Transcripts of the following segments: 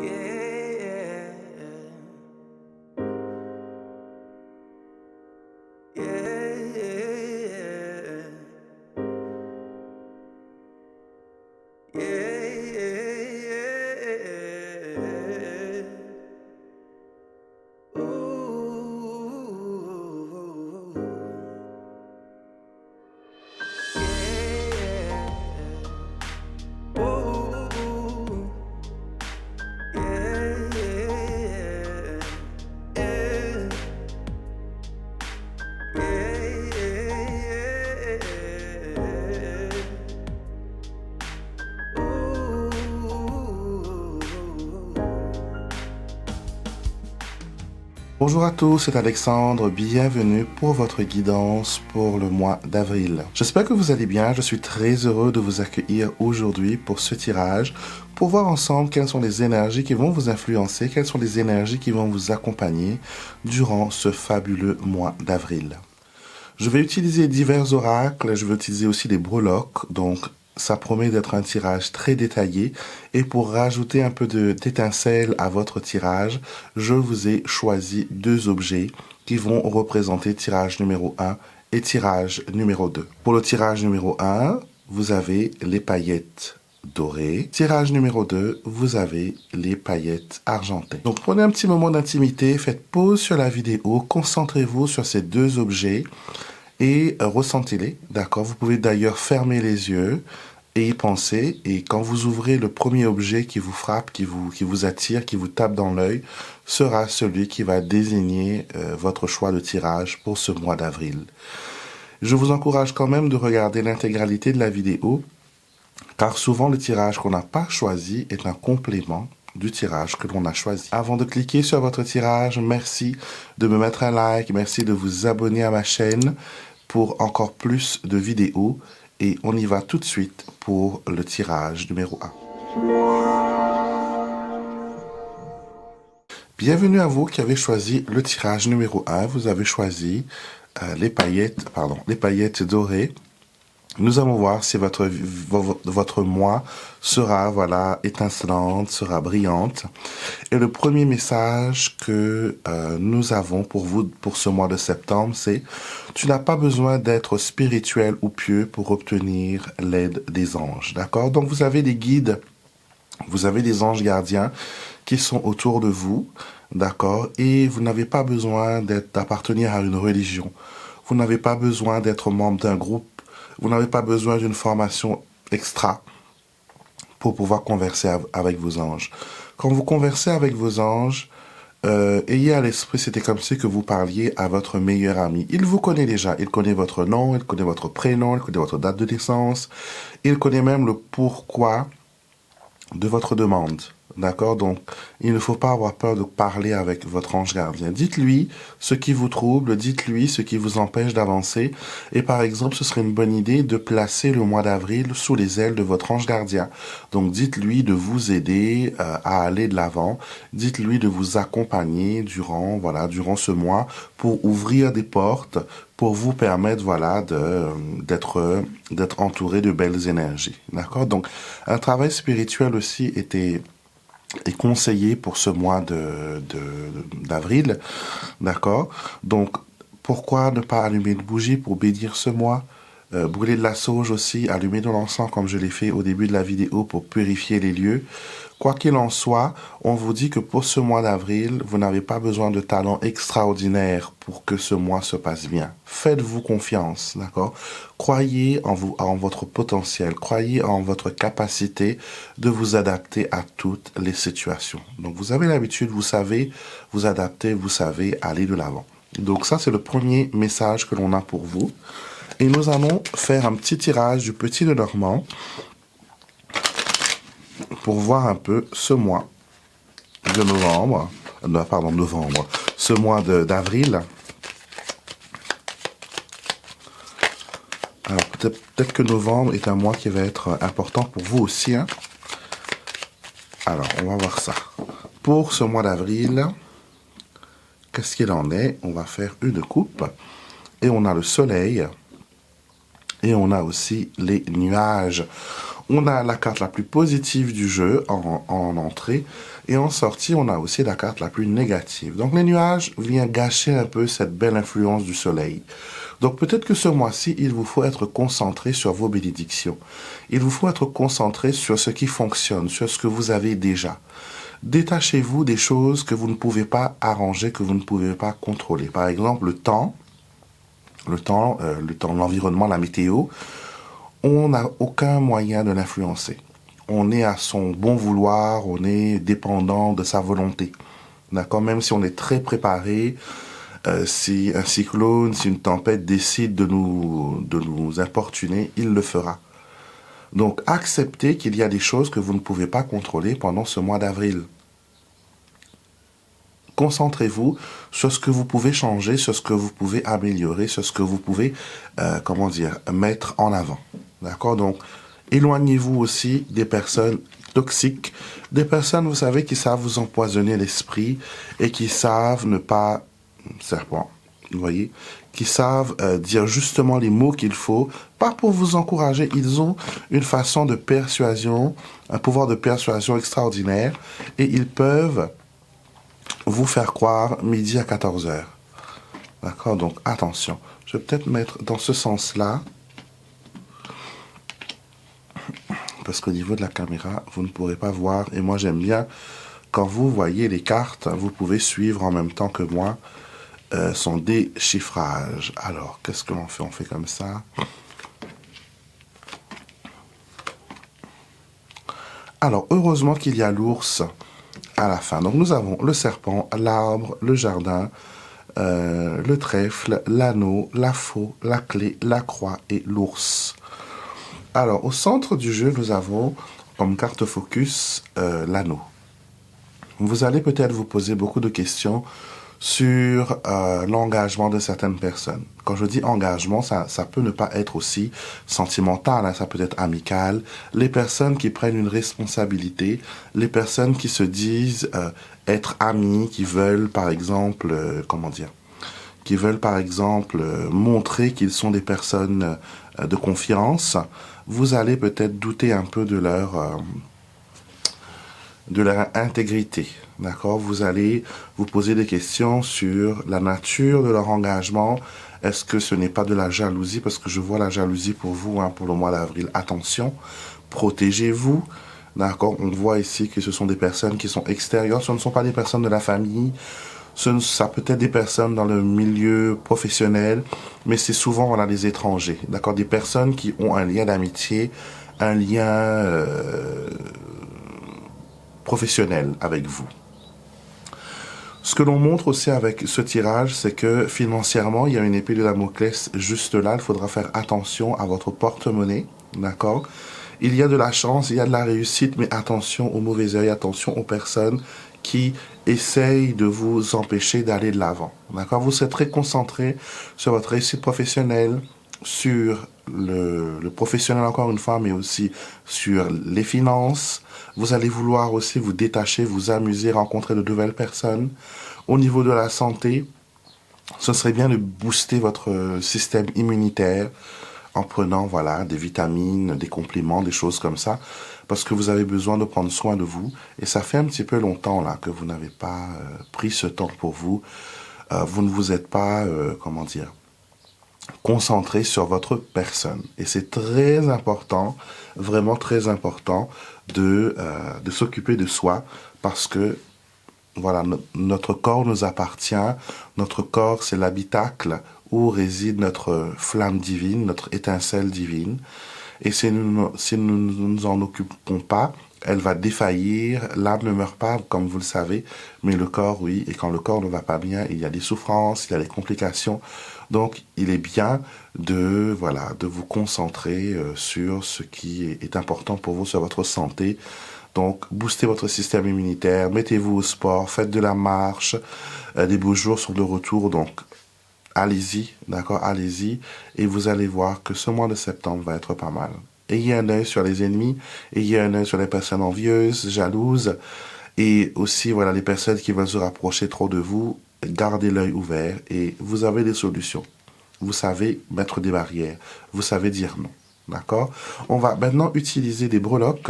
Yeah, yeah, yeah, yeah. Ooh, yeah. Ooh, yeah, yeah, yeah. Bonjour à tous, c'est Alexandre, bienvenue pour votre guidance pour le mois d'avril. J'espère que vous allez bien, je suis très heureux de vous accueillir aujourd'hui pour ce tirage, pour voir ensemble quelles sont les énergies qui vont vous influencer, quelles sont les énergies qui vont vous accompagner durant ce fabuleux mois d'avril. Je vais utiliser divers oracles, je vais utiliser aussi des breloques, donc ça promet d'être un tirage très détaillé. Et pour rajouter un peu d'étincelle à votre tirage, je vous ai choisi deux objets qui vont représenter tirage numéro 1 et tirage numéro 2. Pour le tirage numéro 1, vous avez les paillettes dorées. Tirage numéro 2, vous avez les paillettes argentées. Donc prenez un petit moment d'intimité, faites pause sur la vidéo, concentrez-vous sur ces deux objets et ressentez-les, d'accord? Vous pouvez d'ailleurs fermer les yeux et y penser. Et quand vous ouvrez, le premier objet qui vous frappe, qui vous attire, qui vous tape dans l'œil, sera celui qui va désigner votre choix de tirage pour ce mois d'avril. Je vous encourage quand même de regarder l'intégralité de la vidéo, car souvent le tirage qu'on n'a pas choisi est un complément du tirage que l'on a choisi. Avant de cliquer sur votre tirage, merci de me mettre un like, merci de vous abonner à ma chaîne pour encore plus de vidéos. Et on y va tout de suite pour le tirage numéro 1. Bienvenue à vous qui avez choisi le tirage numéro 1. Vous avez choisi les paillettes dorées. Nous allons voir si votre mois sera étincelante, sera brillante. Et le premier message que nous avons pour vous pour ce mois de septembre, c'est « Tu n'as pas besoin d'être spirituel ou pieux pour obtenir l'aide des anges. » D'accord? Donc vous avez des guides, vous avez des anges gardiens qui sont autour de vous, d'accord? Et vous n'avez pas besoin d'appartenir à une religion. Vous n'avez pas besoin d'être membre d'un groupe. Vous n'avez pas besoin d'une formation extra pour pouvoir converser avec vos anges. Quand vous conversez avec vos anges, ayez à l'esprit, c'était comme si que vous parliez à votre meilleur ami. Il vous connaît déjà. Il connaît votre nom, il connaît votre prénom, il connaît votre date de naissance. Il connaît même le pourquoi de votre demande. D'accord? Donc, il ne faut pas avoir peur de parler avec votre ange gardien. Dites-lui ce qui vous trouble, dites-lui ce qui vous empêche d'avancer. Et par exemple, ce serait une bonne idée de placer le mois d'avril sous les ailes de votre ange gardien. Donc, dites-lui de vous aider à aller de l'avant. Dites-lui de vous accompagner durant ce mois pour ouvrir des portes, pour vous permettre, d'être entouré de belles énergies. D'accord? Donc, un travail spirituel aussi est conseillé pour ce mois d'avril, d'accord? Donc, pourquoi ne pas allumer une bougie pour bénir ce mois? Brûler de la sauge aussi, allumer de l'encens comme je l'ai fait au début de la vidéo pour purifier les lieux. Quoi qu'il en soit, on vous dit que pour ce mois d'avril, vous n'avez pas besoin de talents extraordinaires pour que ce mois se passe bien. Faites-vous confiance, d'accord? Croyez en vous, en votre potentiel, croyez en votre capacité de vous adapter à toutes les situations. Donc vous avez l'habitude, vous savez vous adapter, vous savez aller de l'avant. Donc ça, c'est le premier message que l'on a pour vous. Et nous allons faire un petit tirage du petit Lenormand pour voir un peu ce mois de novembre, ce mois d'avril. Alors peut-être que novembre est un mois qui va être important pour vous aussi, hein? Alors, on va voir ça. Pour ce mois d'avril, qu'est-ce qu'il en est? On va faire une coupe. Et on a le soleil. Et on a aussi les nuages. On a la carte la plus positive du jeu en entrée. Et en sortie, on a aussi la carte la plus négative. Donc les nuages viennent gâcher un peu cette belle influence du soleil. Donc peut-être que ce mois-ci, il vous faut être concentré sur vos bénédictions. Il vous faut être concentré sur ce qui fonctionne, sur ce que vous avez déjà. Détachez-vous des choses que vous ne pouvez pas arranger, que vous ne pouvez pas contrôler. Par exemple, le temps, l'environnement, la météo, on n'a aucun moyen de l'influencer. On est à son bon vouloir, on est dépendant de sa volonté. D'accord? Même si on est très préparé, si un cyclone, si une tempête décide de nous importuner, il le fera. Donc, acceptez qu'il y a des choses que vous ne pouvez pas contrôler pendant ce mois d'avril. Concentrez-vous sur ce que vous pouvez changer, sur ce que vous pouvez améliorer, sur ce que vous pouvez, mettre en avant. D'accord? Donc, éloignez-vous aussi des personnes toxiques, des personnes, vous savez, qui savent vous empoisonner l'esprit et qui savent ne pas, serpent, vous voyez, qui savent dire justement les mots qu'il faut, pas pour vous encourager. Ils ont une façon de persuasion, un pouvoir de persuasion extraordinaire et ils peuvent vous faire croire midi à 14 heures. D'accord? Donc, attention. Je vais peut-être mettre dans ce sens-là, parce qu'au niveau de la caméra, vous ne pourrez pas voir. Et moi, j'aime bien, quand vous voyez les cartes, vous pouvez suivre en même temps que moi son déchiffrage. Alors, qu'est-ce que l'on fait? On fait comme ça. Alors, heureusement qu'il y a l'ours à la fin. Donc, nous avons le serpent, l'arbre, le jardin, le trèfle, l'anneau, la faux, la clé, la croix et l'ours. Alors, au centre du jeu, nous avons comme carte focus l'anneau. Vous allez peut-être vous poser beaucoup de questions sur l'engagement de certaines personnes. Quand je dis engagement, ça peut ne pas être aussi sentimental, hein, ça peut être amical. Les personnes qui prennent une responsabilité, les personnes qui se disent être amis, qui veulent par exemple, montrer qu'ils sont des personnes de confiance, vous allez peut-être douter un peu de leur intégrité. D'accord? Vous allez vous poser des questions sur la nature de leur engagement. Est-ce que ce n'est pas de la jalousie? Parce que je vois la jalousie pour vous, hein, pour le mois d'avril. Attention, protégez-vous. D'accord? On voit ici que ce sont des personnes qui sont extérieures. Ce ne sont pas des personnes de la famille. Ça peut être des personnes dans le milieu professionnel, mais c'est souvent, voilà, des étrangers. D'accord? Des personnes qui ont un lien d'amitié, un lien professionnel avec vous. Ce que l'on montre aussi avec ce tirage, c'est que financièrement, il y a une épée de Damoclès juste là. Il faudra faire attention à votre porte-monnaie, d'accord? Il y a de la chance, il y a de la réussite, mais attention aux mauvais œils, attention aux personnes qui essayent de vous empêcher d'aller de l'avant, d'accord? Vous serez très concentré sur votre réussite professionnelle, sur le professionnel encore une fois, mais aussi sur les finances. Vous allez vouloir aussi vous détacher, vous amuser, rencontrer de nouvelles personnes. Au niveau de la santé, ce serait bien de booster votre système immunitaire en prenant, voilà, des vitamines, des compléments, des choses comme ça, parce que vous avez besoin de prendre soin de vous. Et ça fait un petit peu longtemps là que vous n'avez pas pris ce temps pour vous. Vous ne vous êtes pas, concentré sur votre personne. Et c'est très important, vraiment très important, de s'occuper de soi, parce que voilà, notre corps nous appartient. Notre corps, c'est l'habitacle où réside notre flamme divine, notre étincelle divine. Et si nous ne nous en occupons pas, elle va défaillir. L'âme ne meurt pas, comme vous le savez, mais le corps, oui. Et quand le corps ne va pas bien, il y a des souffrances, il y a des complications. Donc, il est bien de vous concentrer sur ce qui est important pour vous, sur votre santé. Donc, boostez votre système immunitaire, mettez-vous au sport, faites de la marche. Les beaux jours sont de retour, donc allez-y, d'accord, allez-y. Et vous allez voir que ce mois de septembre va être pas mal. Ayez un œil sur les ennemis, ayez un œil sur les personnes envieuses, jalouses, et aussi, voilà, les personnes qui veulent se rapprocher trop de vous. Gardez l'œil ouvert et vous avez des solutions. Vous savez mettre des barrières, vous savez dire non, d'accord? On va maintenant utiliser des breloques.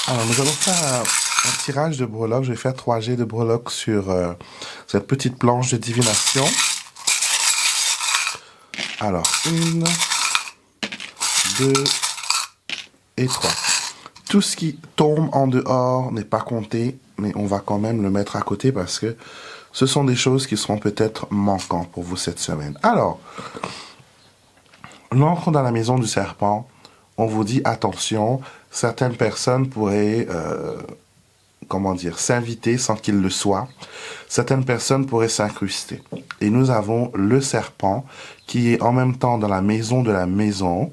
Alors, nous allons faire un tirage de breloques. Je vais faire 3 jets de breloques sur cette petite planche de divination. Alors, 1, 2 et 3. Tout ce qui tombe en dehors n'est pas compté, mais on va quand même le mettre à côté parce que ce sont des choses qui seront peut-être manquantes pour vous cette semaine. Alors, l'entrée dans la maison du serpent, on vous dit attention, certaines personnes pourraient, s'inviter sans qu'ils le soient. Certaines personnes pourraient s'incruster. Et nous avons le serpent qui est en même temps dans la maison de la maison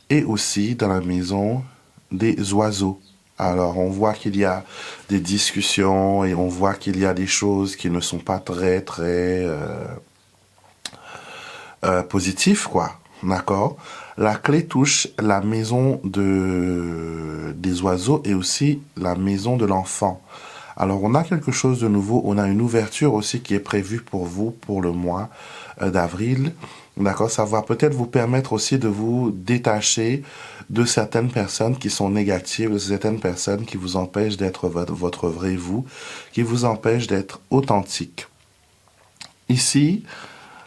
et aussi dans la maison des oiseaux. Alors, on voit qu'il y a des discussions et on voit qu'il y a des choses qui ne sont pas très positives, quoi. D'accord? La clé touche la maison des oiseaux et aussi la maison de l'enfant. Alors, on a quelque chose de nouveau. On a une ouverture aussi qui est prévue pour vous pour le mois d'avril. D'accord? Ça va peut-être vous permettre aussi de vous détacher de certaines personnes qui sont négatives, de certaines personnes qui vous empêchent d'être votre vrai vous, qui vous empêchent d'être authentique. Ici,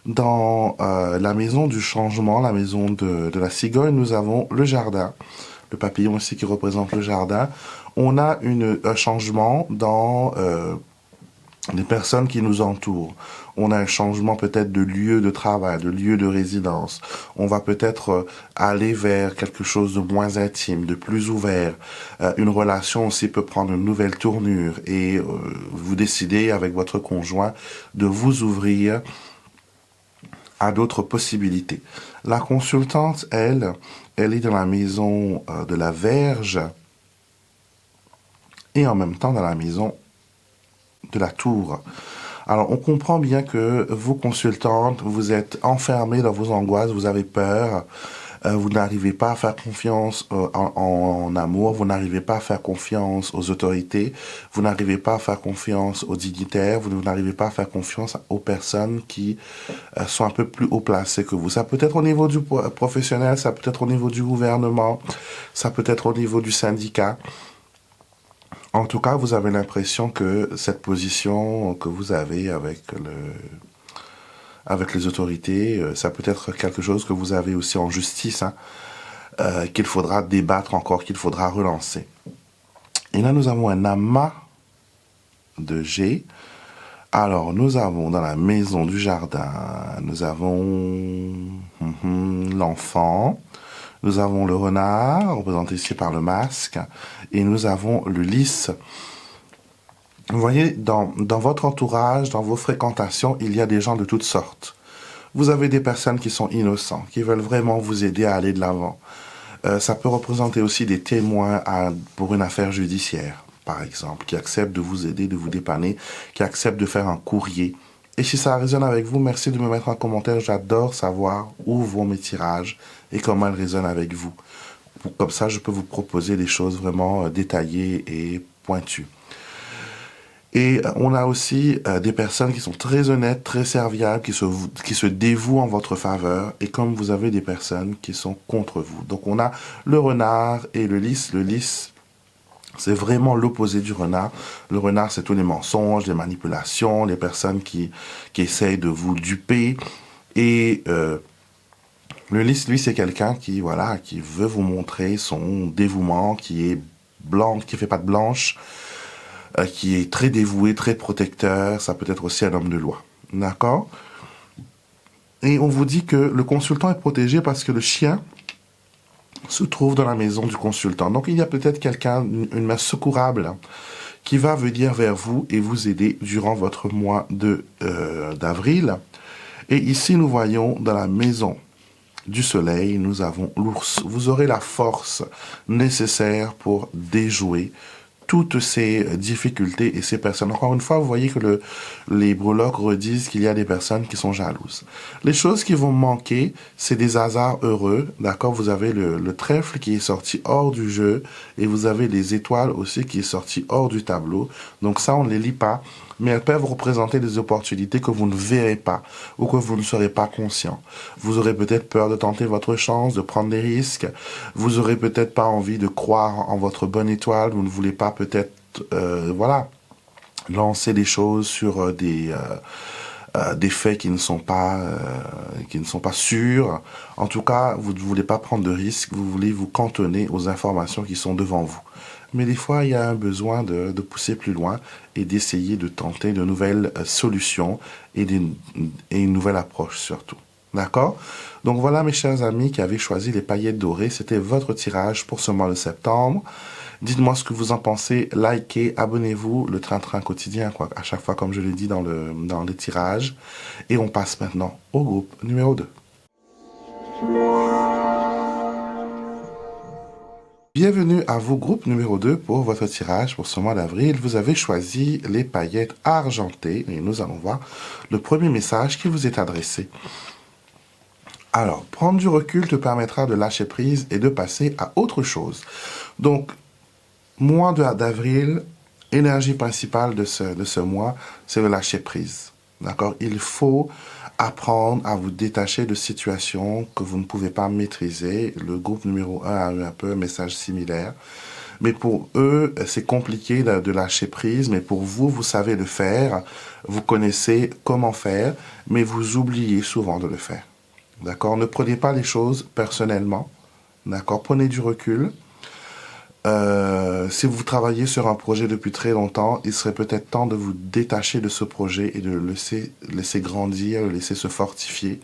dans la maison du changement, la maison de la cigogne, nous avons le jardin. Le papillon ici qui représente le jardin. On a un changement dans les personnes qui nous entourent. On a un changement peut-être de lieu de travail, de lieu de résidence. On va peut-être aller vers quelque chose de moins intime, de plus ouvert. Une relation aussi peut prendre une nouvelle tournure et vous décidez avec votre conjoint de vous ouvrir à d'autres possibilités. La consultante, elle est dans la maison de la Vierge et en même temps dans la maison de la Tour. Alors, on comprend bien que vous, consultantes, vous êtes enfermées dans vos angoisses, vous avez peur, vous n'arrivez pas à faire confiance en amour, vous n'arrivez pas à faire confiance aux autorités, vous n'arrivez pas à faire confiance aux dignitaires, vous n'arrivez pas à faire confiance aux personnes qui sont un peu plus haut placées que vous. Ça peut être au niveau du professionnel, ça peut être au niveau du gouvernement, ça peut être au niveau du syndicat. En tout cas, vous avez l'impression que cette position que vous avez avec les autorités, ça peut être quelque chose que vous avez aussi en justice, hein, qu'il faudra débattre encore, qu'il faudra relancer. Et là, nous avons un amas de G. Alors, nous avons dans la maison du jardin, nous avons l'enfant, nous avons le renard, représenté ici par le masque, et nous avons le lys. Vous voyez, dans votre entourage, dans vos fréquentations, il y a des gens de toutes sortes. Vous avez des personnes qui sont innocents, qui veulent vraiment vous aider à aller de l'avant. Ça peut représenter aussi des témoins pour une affaire judiciaire, par exemple, qui acceptent de vous aider, de vous dépanner, qui acceptent de faire un courrier. Et si ça résonne avec vous, merci de me mettre en commentaire. J'adore savoir où vont mes tirages et comment elles résonnent avec vous. Comme ça, je peux vous proposer des choses vraiment détaillées et pointues. Et on a aussi des personnes qui sont très honnêtes, très serviables, qui se dévouent en votre faveur. Et comme vous avez des personnes qui sont contre vous. Donc on a le renard et le lys. Le lys, c'est vraiment l'opposé du renard. Le renard, c'est tous les mensonges, les manipulations, les personnes qui essayent de vous duper. Et le lys, lui, c'est quelqu'un qui veut vous montrer son dévouement, qui est blanc, qui fait patte blanche, qui est très dévoué, très protecteur. Ça peut être aussi un homme de loi. D'accord? Et on vous dit que le consultant est protégé parce que le chien se trouve dans la maison du consultant. Donc, il y a peut-être quelqu'un, une main secourable, qui va venir vers vous et vous aider durant votre mois d'avril. Et ici, nous voyons dans la maison du soleil, nous avons l'ours. Vous aurez la force nécessaire pour déjouer toutes ces difficultés et ces personnes. Encore une fois, vous voyez que les breloques redisent qu'il y a des personnes qui sont jalouses. Les choses qui vont manquer, c'est des hasards heureux. D'accord? Vous avez le trèfle qui est sorti hors du jeu et vous avez les étoiles aussi qui est sorti hors du tableau. Donc ça, on ne les lit pas. mais elles peuvent représenter des opportunités que vous ne verrez pas ou que vous ne serez pas conscient. Vous aurez peut-être peur de tenter votre chance, de prendre des risques. Vous aurez peut-être pas envie de croire en votre bonne étoile. Vous ne voulez pas peut-être, voilà, lancer des choses sur des faits qui ne sont pas sûrs. En tout cas, vous ne voulez pas prendre de risques, vous voulez vous cantonner aux informations qui sont devant vous. Mais des fois, il y a un besoin de pousser plus loin et d'essayer de tenter de nouvelles solutions et une nouvelle approche surtout. D'accord? Donc voilà mes chers amis qui avaient choisi les paillettes dorées. C'était votre tirage pour ce mois de septembre. Dites-moi ce que vous en pensez. Likez, abonnez-vous. Le train-train quotidien, quoi. À chaque fois, comme je l'ai dit dans les tirages. Et on passe maintenant au groupe numéro 2. Bienvenue à vous, groupe numéro 2, pour votre tirage pour ce mois d'avril. Vous avez choisi les paillettes argentées et nous allons voir le premier message qui vous est adressé. Alors, prendre du recul te permettra de lâcher prise et de passer à autre chose. Donc, mois d'avril, énergie principale de ce mois, c'est le lâcher prise. D'accord? Il faut apprendre à vous détacher de situations que vous ne pouvez pas maîtriser. Le groupe numéro 1 a eu un peu un message similaire. Mais pour eux, c'est compliqué de lâcher prise. Mais pour vous, vous savez le faire. Vous connaissez comment faire. Mais vous oubliez souvent de le faire. D'accord? Ne prenez pas les choses personnellement. D'accord? Prenez du recul. Si vous travaillez sur un projet depuis très longtemps, il serait peut-être temps de vous détacher de ce projet et de le laisser grandir, le laisser se fortifier.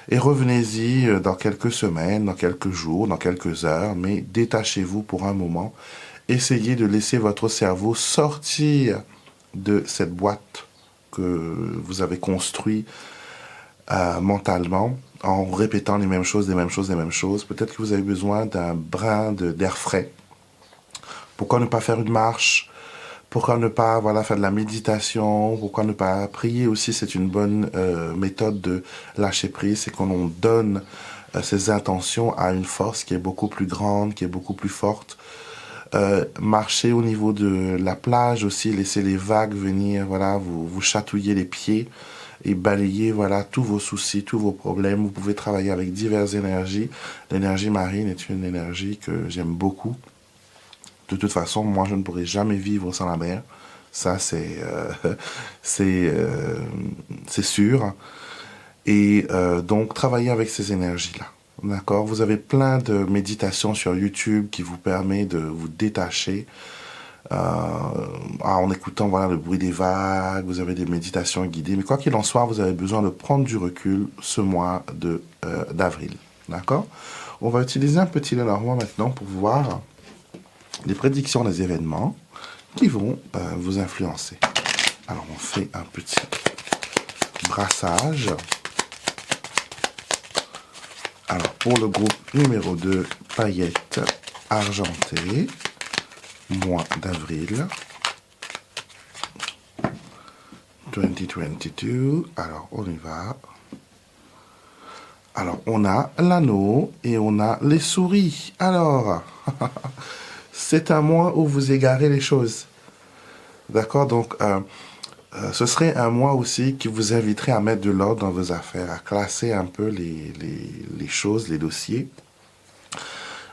Et revenez-y dans quelques semaines, dans quelques jours, dans quelques heures, mais détachez-vous pour un moment. Essayez de laisser votre cerveau sortir de cette boîte que vous avez construite mentalement en répétant les mêmes choses, les mêmes choses, les mêmes choses. Peut-être que vous avez besoin d'un brin d'air frais. Pourquoi ne pas faire une marche? Pourquoi ne pas faire de la méditation? Pourquoi ne pas prier aussi? C'est une bonne méthode de lâcher prise. C'est qu'on donne ses intentions à une force qui est beaucoup plus grande, qui est beaucoup plus forte. Marcher au niveau de la plage aussi, laisser les vagues venir, vous chatouiller les pieds et balayer tous vos soucis, tous vos problèmes. Vous pouvez travailler avec diverses énergies. L'énergie marine est une énergie que j'aime beaucoup. De toute façon, moi, je ne pourrais jamais vivre sans la mer. Ça, c'est sûr. Et donc, travailler avec ces énergies-là. D'accord? Vous avez plein de méditations sur YouTube qui vous permet de vous détacher en écoutant le bruit des vagues. Vous avez des méditations guidées. Mais quoi qu'il en soit, vous avez besoin de prendre du recul ce mois d'avril. D'accord? On va utiliser un petit Lenormand maintenant pour voir les prédictions des événements qui vont vous influencer. Alors, on fait un petit brassage. Alors, pour le groupe numéro 2, paillettes argentées, mois d'avril 2022. Alors, on y va. Alors, on a l'anneau et on a les souris. Alors, c'est un mois où vous égarez les choses. D'accord? Donc, ce serait un mois aussi qui vous inviterait à mettre de l'ordre dans vos affaires, à classer un peu les choses, les dossiers,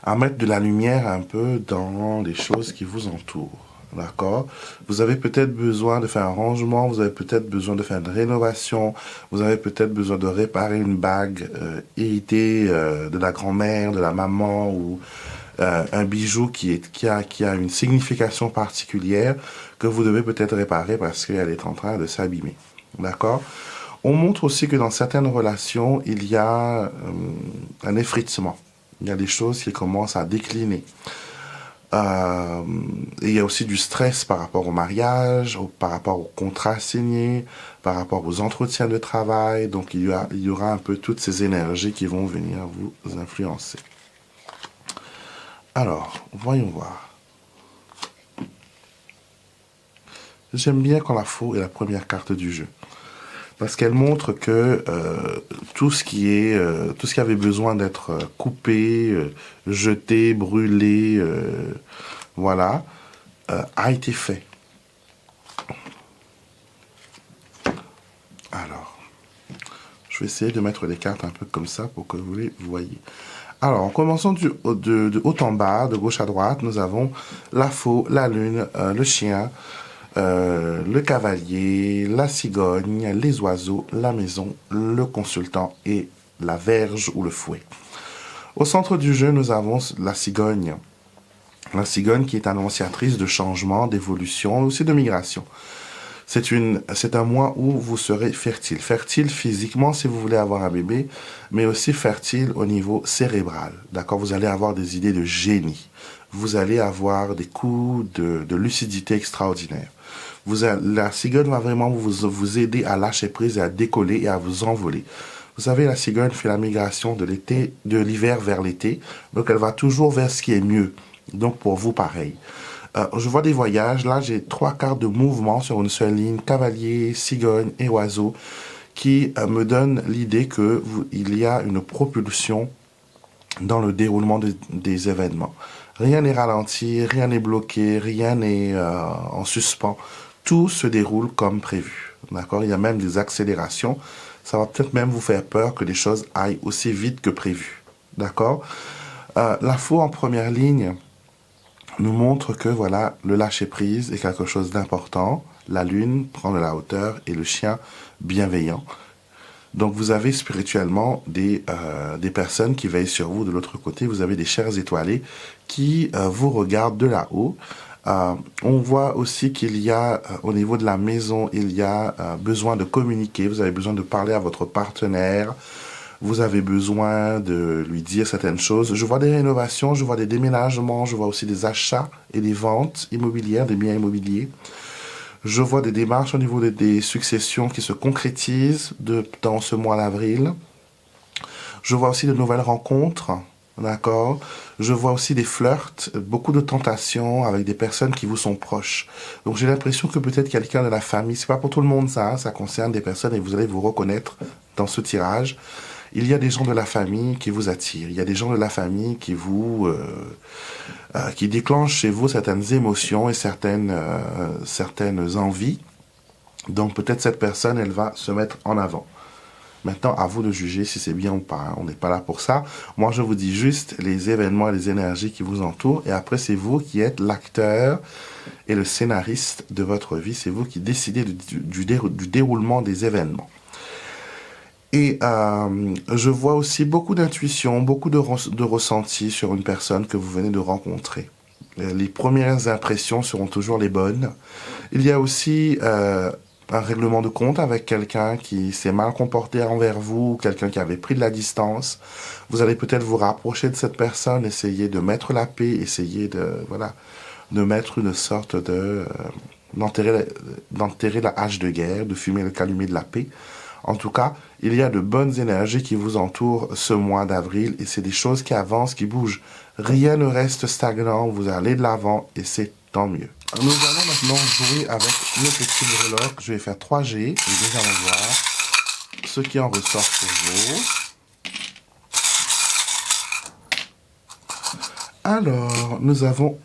à mettre de la lumière un peu dans les choses qui vous entourent. D'accord? Vous avez peut-être besoin de faire un rangement, vous avez peut-être besoin de faire une rénovation, vous avez peut-être besoin de réparer une bague héritée de la grand-mère, de la maman ou un bijou qui a une signification particulière que vous devez peut-être réparer parce qu'elle est en train de s'abîmer. D'accord? On montre aussi que dans certaines relations, il y a un effritement. Il y a des choses qui commencent à décliner. Et il y a aussi du stress par rapport au mariage, par rapport au contrat signé, par rapport aux entretiens de travail. Donc il y aura un peu toutes ces énergies qui vont venir vous influencer. Alors, voyons voir. J'aime bien quand la faux est la première carte du jeu. Parce qu'elle montre que tout ce qui avait besoin d'être coupé, jeté, brûlé, a été fait. vais essayer de mettre les cartes un peu comme ça pour que vous les voyez. Alors, en commençant de haut en bas, de gauche à droite, nous avons la faux, la lune, le chien, le cavalier, la cigogne, les oiseaux, la maison, le consultant et la verge ou le fouet. Au centre du jeu, nous avons la cigogne. La cigogne qui est annonciatrice de changement, d'évolution, aussi de migration. C'est un mois où vous serez fertile. Fertile physiquement si vous voulez avoir un bébé, mais aussi fertile au niveau cérébral. D'accord? Vous allez avoir des idées de génie. Vous allez avoir des coups de lucidité extraordinaires. La cigogne va vraiment vous aider à lâcher prise et à décoller et à vous envoler. Vous savez, la cigogne fait la migration de l'hiver vers l'été, donc elle va toujours vers ce qui est mieux. Donc pour vous, pareil. Je vois des voyages. Là, j'ai 3 cartes de mouvement sur une seule ligne. Cavalier, cigogne et oiseau. Qui me donnent l'idée qu'il y a une propulsion dans le déroulement des événements. Rien n'est ralenti, rien n'est bloqué, rien n'est en suspens. Tout se déroule comme prévu. D'accord? Il y a même des accélérations. Ça va peut-être même vous faire peur que les choses aillent aussi vite que prévu. D'accord? La faux en première ligne nous montre que voilà, le lâcher-prise est quelque chose d'important. La lune prend de la hauteur et le chien bienveillant. Donc vous avez spirituellement des personnes qui veillent sur vous de l'autre côté. Vous avez des chers étoilés qui vous regardent de là-haut. On voit aussi qu'il y a, au niveau de la maison, il y a besoin de communiquer. Vous avez besoin de parler à votre partenaire. Vous avez besoin de lui dire certaines choses. Je vois des rénovations, je vois des déménagements, je vois aussi des achats et des ventes immobilières, des biens immobiliers. Je vois des démarches au niveau des successions qui se concrétisent dans ce mois d'avril. Je vois aussi de nouvelles rencontres, d'accord? Je vois aussi des flirts, beaucoup de tentations avec des personnes qui vous sont proches. Donc j'ai l'impression que peut-être quelqu'un de la famille, c'est pas pour tout le monde ça, hein, ça concerne des personnes et vous allez vous reconnaître dans ce tirage. Il y a des gens de la famille qui vous attirent. Il y a des gens de la famille qui qui déclenchent chez vous certaines émotions et certaines envies. Donc peut-être cette personne, elle va se mettre en avant. Maintenant, à vous de juger si c'est bien ou pas. Hein. On n'est pas là pour ça. Moi, je vous dis juste les événements et les énergies qui vous entourent. Et après, c'est vous qui êtes l'acteur et le scénariste de votre vie. C'est vous qui décidez du déroulement des événements. Et je vois aussi beaucoup d'intuition, beaucoup de ressenti sur une personne que vous venez de rencontrer. Les premières impressions seront toujours les bonnes. Il y a aussi un règlement de compte avec quelqu'un qui s'est mal comporté envers vous, quelqu'un qui avait pris de la distance. Vous allez peut-être vous rapprocher de cette personne, essayer de mettre la paix, essayer de mettre une sorte d'enterrer la hache de guerre, de fumer le calumet de la paix. En tout cas, il y a de bonnes énergies qui vous entourent ce mois d'avril et c'est des choses qui avancent, qui bougent. Rien ne reste stagnant, vous allez de l'avant et c'est tant mieux. Nous allons maintenant jouer avec le petit breloque. Je vais faire 3 G et nous allons voir ce qui en ressort pour vous. Alors, nous avons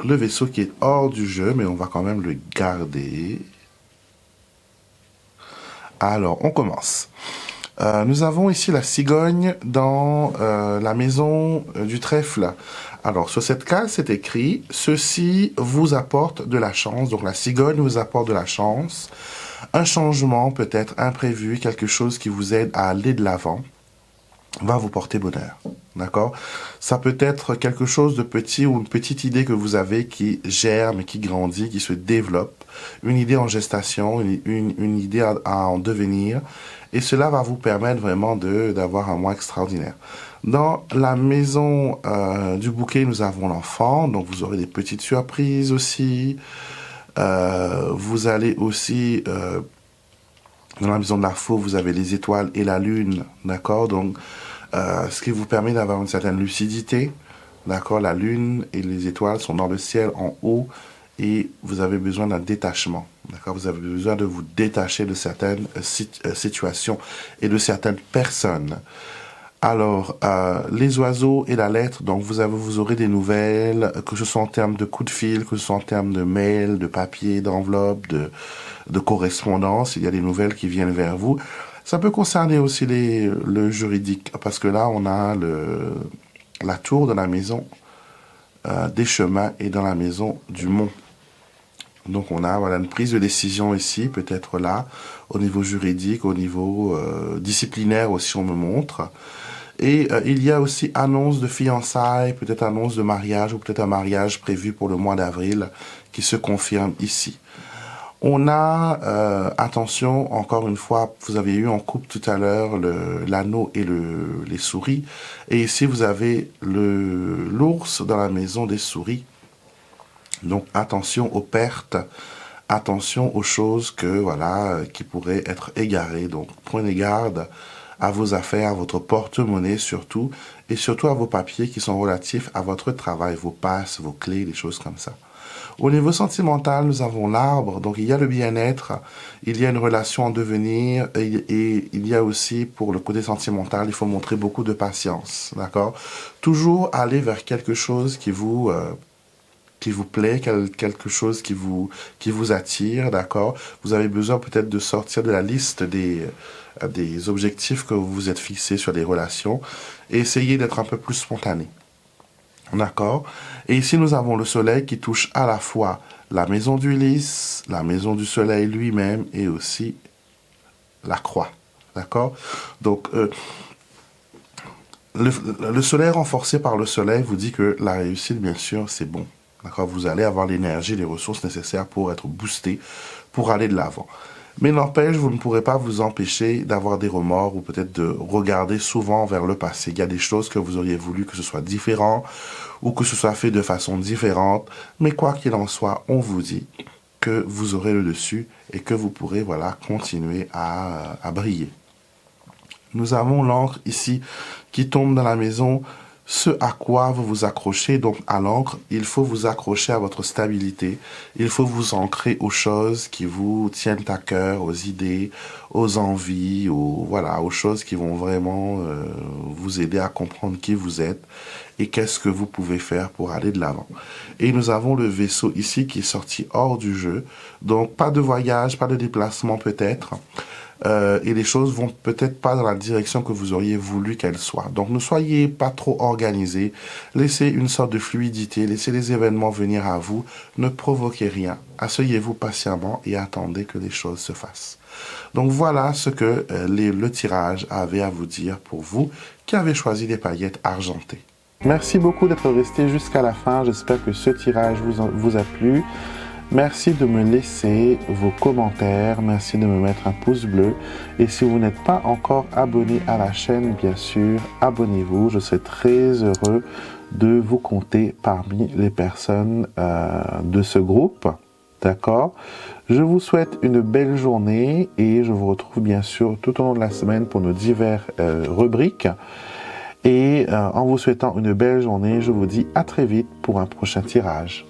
le vaisseau qui est hors du jeu, mais on va quand même le garder. Alors, on commence. Nous avons ici la cigogne dans la maison du trèfle. Alors, sur cette case, c'est écrit « Ceci vous apporte de la chance ». Donc, la cigogne vous apporte de la chance. Un changement peut-être imprévu, quelque chose qui vous aide à aller de l'avant, va vous porter bonheur. D'accord? Ça peut être quelque chose de petit ou une petite idée que vous avez qui germe, qui grandit, qui se développe. Une idée en gestation, une idée à en devenir. Et cela va vous permettre vraiment d'avoir un mois extraordinaire. Dans la maison du bouquet, nous avons l'enfant. Donc, vous aurez des petites surprises aussi. Vous allez aussi... dans la maison de la faux, vous avez les étoiles et la lune. D'accord? Donc, ce qui vous permet d'avoir une certaine lucidité. D'accord? La lune et les étoiles sont dans le ciel en haut. Et vous avez besoin d'un détachement. D'accord? Vous avez besoin de vous détacher de certaines situations et de certaines personnes. Alors, les oiseaux et la lettre, donc vous aurez des nouvelles, que ce soit en termes de coups de fil, que ce soit en termes de mail, de papier, d'enveloppe, de correspondance. Il y a des nouvelles qui viennent vers vous. Ça peut concerner aussi le juridique, parce que là, on a la tour de la maison des chemins et dans la maison du mont. Donc on a voilà, une prise de décision ici, peut-être là, au niveau juridique, au niveau disciplinaire aussi, on me montre. Et il y a aussi annonce de fiançailles, peut-être annonce de mariage, ou peut-être un mariage prévu pour le mois d'avril qui se confirme ici. On a, attention, encore une fois, vous avez eu en couple tout à l'heure l'anneau et les souris. Et ici, vous avez l'ours dans la maison des souris. Donc, attention aux pertes, attention aux choses qui pourraient être égarées. Donc, prenez garde à vos affaires, à votre porte-monnaie surtout, et surtout à vos papiers qui sont relatifs à votre travail, vos passes, vos clés, des choses comme ça. Au niveau sentimental, nous avons l'arbre, donc il y a le bien-être, il y a une relation en devenir, et il y a aussi, pour le côté sentimental, il faut montrer beaucoup de patience, d'accord? Toujours aller vers quelque chose qui vous plaît, quelque chose qui vous attire, d'accord? Vous avez besoin peut-être de sortir de la liste des objectifs que vous vous êtes fixés sur les relations et essayer d'être un peu plus spontané. D'accord? Et ici, nous avons le soleil qui touche à la fois la maison du lys, la maison du soleil lui-même et aussi la croix. D'accord? Donc, le soleil renforcé par le soleil vous dit que la réussite, bien sûr, c'est bon. D'accord? Vous allez avoir l'énergie, les ressources nécessaires pour être boosté, pour aller de l'avant. Mais n'empêche, vous ne pourrez pas vous empêcher d'avoir des remords ou peut-être de regarder souvent vers le passé. Il y a des choses que vous auriez voulu que ce soit différent ou que ce soit fait de façon différente. Mais quoi qu'il en soit, on vous dit que vous aurez le dessus et que vous pourrez continuer à briller. Nous avons l'encre ici qui tombe dans la maison. Ce à quoi vous vous accrochez, donc à l'encre, il faut vous accrocher à votre stabilité. Il faut vous ancrer aux choses qui vous tiennent à cœur, aux idées, aux envies, aux choses qui vont vraiment vous aider à comprendre qui vous êtes et qu'est-ce que vous pouvez faire pour aller de l'avant. Et nous avons le vaisseau ici qui est sorti hors du jeu. Donc pas de voyage, pas de déplacement peut-être. Et les choses vont peut-être pas dans la direction que vous auriez voulu qu'elles soient. Donc ne soyez pas trop organisés, laissez une sorte de fluidité, laissez les événements venir à vous, ne provoquez rien, asseyez-vous patiemment et attendez que les choses se fassent. Donc voilà ce que le tirage avait à vous dire pour vous qui avez choisi des paillettes argentées. Merci beaucoup d'être resté jusqu'à la fin, j'espère que ce tirage vous a plu. Merci de me laisser vos commentaires, merci de me mettre un pouce bleu. Et si vous n'êtes pas encore abonné à la chaîne, bien sûr, abonnez-vous. Je serai très heureux de vous compter parmi les personnes de ce groupe. D'accord? Je vous souhaite une belle journée et je vous retrouve bien sûr tout au long de la semaine pour nos diverses rubriques. Et en vous souhaitant une belle journée, je vous dis à très vite pour un prochain tirage.